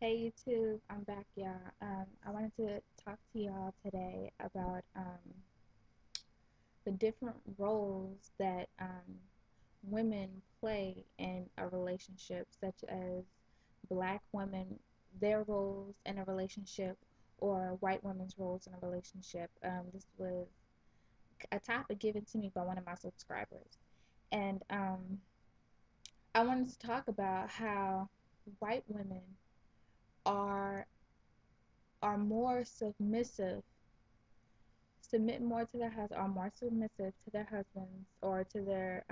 Hey YouTube, I'm back, y'all. I wanted to talk to y'all today about the different roles that women play in a relationship, such as black women, their roles in a relationship, or white women's roles in a relationship. This was a topic given to me by one of my subscribers, and I wanted to talk about how white women are are more submissive submit more to their husbands, are more submissive to their husbands or to their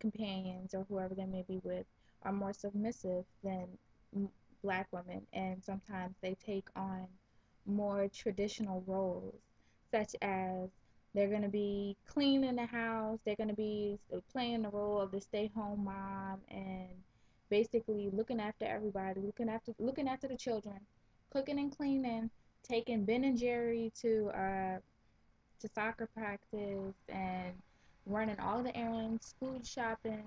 companions or whoever they may be with, are more submissive than black women, and sometimes they take on more traditional roles, such as they're going to be cleaning the house, they're going to be playing the role of the stay-home mom and basically looking after everybody, looking after the children, cooking and cleaning, taking Ben and Jerry to soccer practice and running all the errands, food shopping,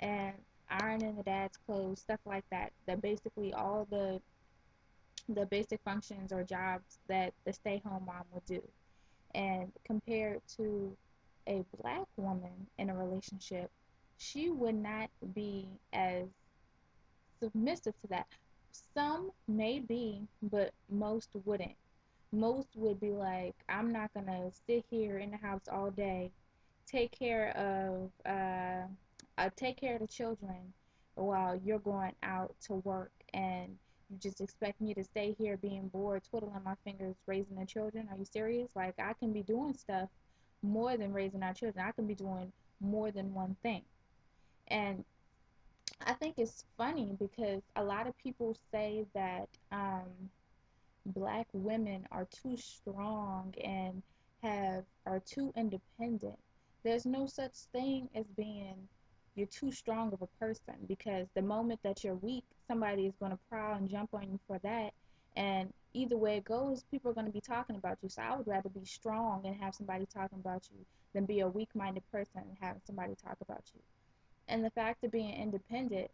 and ironing the dad's clothes, stuff like that. That basically all the basic functions or jobs that the stay-home mom would do. And compared to a black woman in a relationship, she would not be as submissive to that. Some may be, but most wouldn't. Most would be like, I'm not gonna sit here in the house all day, take care of take care of the children while you're going out to work, and you just expect me to stay here being bored, twiddling my fingers, raising the children. Are you serious? Like, I can be doing stuff more than raising our children. I can be doing more than one thing. And I think it's funny because a lot of people say that black women are too strong and have are too independent. There's no such thing as being you're too strong of a person, because the moment that you're weak, somebody is going to prowl and jump on you for that. And either way it goes, people are going to be talking about you. So I would rather be strong and have somebody talking about you than be a weak-minded person and having somebody talk about you. And the fact of being independent,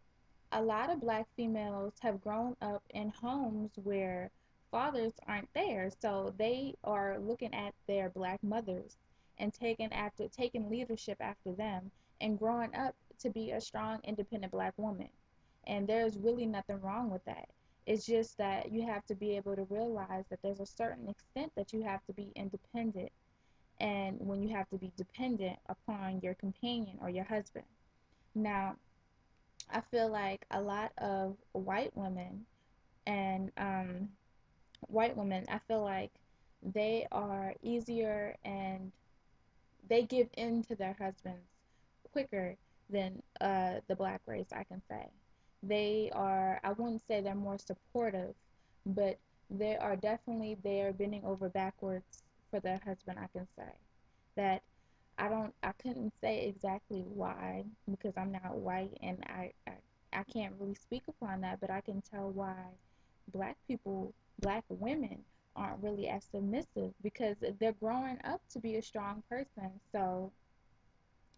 a lot of black females have grown up in homes where fathers aren't there, so they are looking at their black mothers and taking leadership after them and growing up to be a strong independent black woman. And there's really nothing wrong with that. It's just that you have to be able to realize that there's a certain extent that you have to be independent, and when you have to be dependent upon your companion or your husband. Now, I feel like a lot of and white women, I feel like they are easier and they give in to their husbands quicker than the black race, I can say. They are, I wouldn't say they're more supportive, but they are definitely there bending over backwards for their husband, I can say. That I couldn't say exactly why, because I'm not white, and I can't really speak upon that, but I can tell why black people, black women aren't really as submissive, because they're growing up to be a strong person. So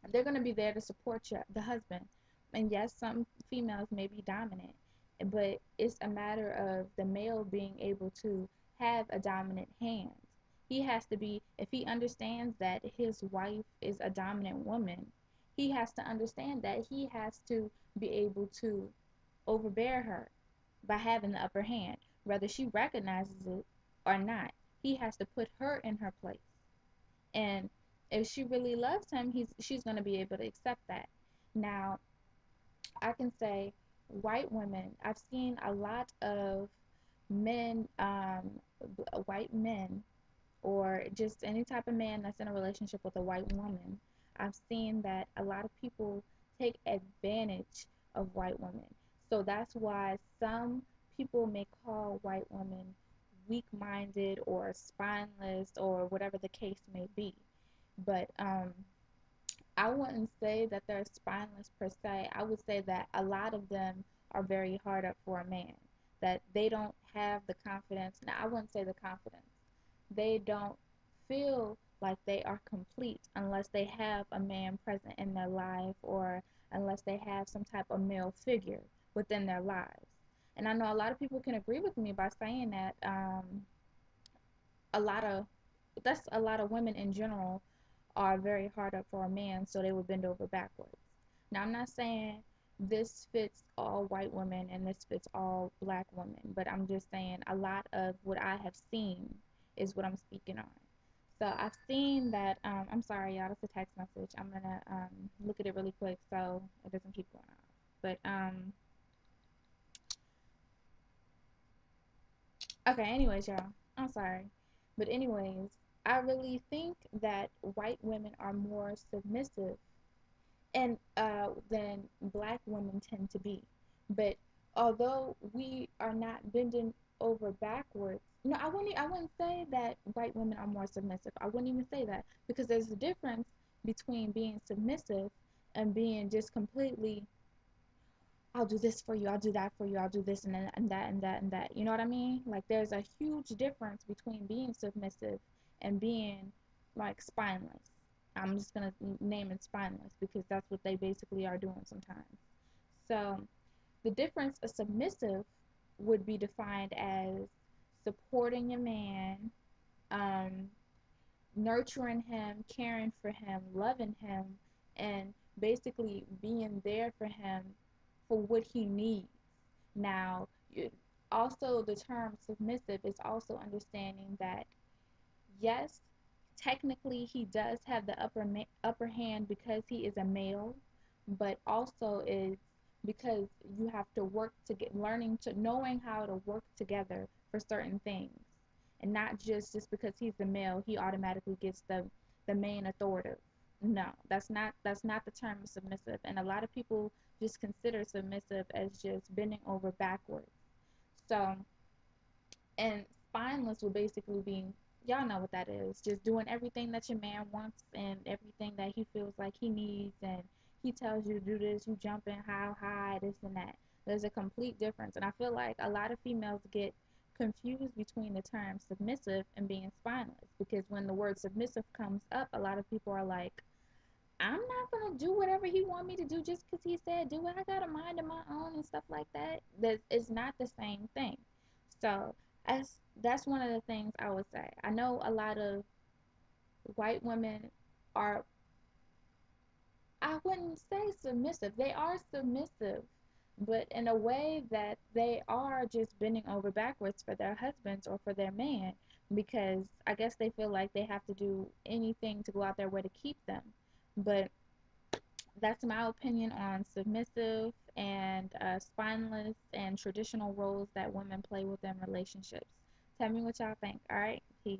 they're going to be there to support the husband. And yes, some females may be dominant, but it's a matter of the male being able to have a dominant hand. He has to be, if he understands that his wife is a dominant woman, he has to understand that he has to be able to overbear her by having the upper hand, whether she recognizes it or not. He has to put her in her place. And if she really loves him, she's going to be able to accept that. Now, I can say white women, I've seen a lot of men, white men, or just any type of man that's in a relationship with a white woman. I've seen that a lot of people take advantage of white women. So that's why some people may call white women weak-minded or spineless or whatever the case may be. But I wouldn't say that they're spineless per se. I would say that a lot of them are very hard up for a man. That they don't have the confidence. Now, I wouldn't say the confidence. They don't feel like they are complete unless they have a man present in their life, or unless they have some type of male figure within their lives. And I know a lot of people can agree with me by saying that a lot of that's a lot of women in general are very hard up for a man, so they would bend over backwards. Now, I'm not saying this fits all white women and this fits all black women, but I'm just saying a lot of what I have seen is what I'm speaking on. So I've seen that. I'm sorry, y'all. That's a text message. I'm gonna look at it really quick so it doesn't keep going off. But okay. Anyways, y'all. I'm sorry, but anyways, I really think that white women are more submissive and than black women tend to be. But although we are not bending over backwards, no, I wouldn't say that white women are more submissive. I wouldn't even say that because there's a difference between being submissive and being just completely, I'll do this for you, I'll do that for you, I'll do this and then and that and that and that. You know what I mean? Like there's a huge difference between being submissive and being like spineless. I'm just gonna name it spineless because that's what they basically are doing sometimes. So the difference, a submissive would be defined as supporting your man, um, nurturing him, caring for him, loving him, and basically being there for him for what he needs. Now, also the term submissive is also understanding that yes, technically he does have the upper hand because he is a male, but also is because you have to work to get learning to knowing how to work together for certain things, and not just because he's the male he automatically gets the main authoritative. No, that's not the term of submissive, and a lot of people just consider submissive as just bending over backwards. So and spineless will basically be, y'all know what that is, just doing everything that your man wants and everything that he feels like he needs, and he tells you to do this, you jump in how high, this and that. There's a complete difference. And I feel like a lot of females get confused between the term submissive and being spineless because when the word submissive comes up, a lot of people are like, I'm not gonna do whatever he want me to do just because he said do it. I got a mind of my own and stuff like that. That is not the same thing. So as that's one of the things I would say. I know a lot of white women are, I wouldn't say submissive. They are submissive, but in a way that they are just bending over backwards for their husbands or for their man because I guess they feel like they have to do anything to go out their way to keep them. But that's my opinion on submissive and spineless and traditional roles that women play within relationships. Tell me what y'all think. All right, peace.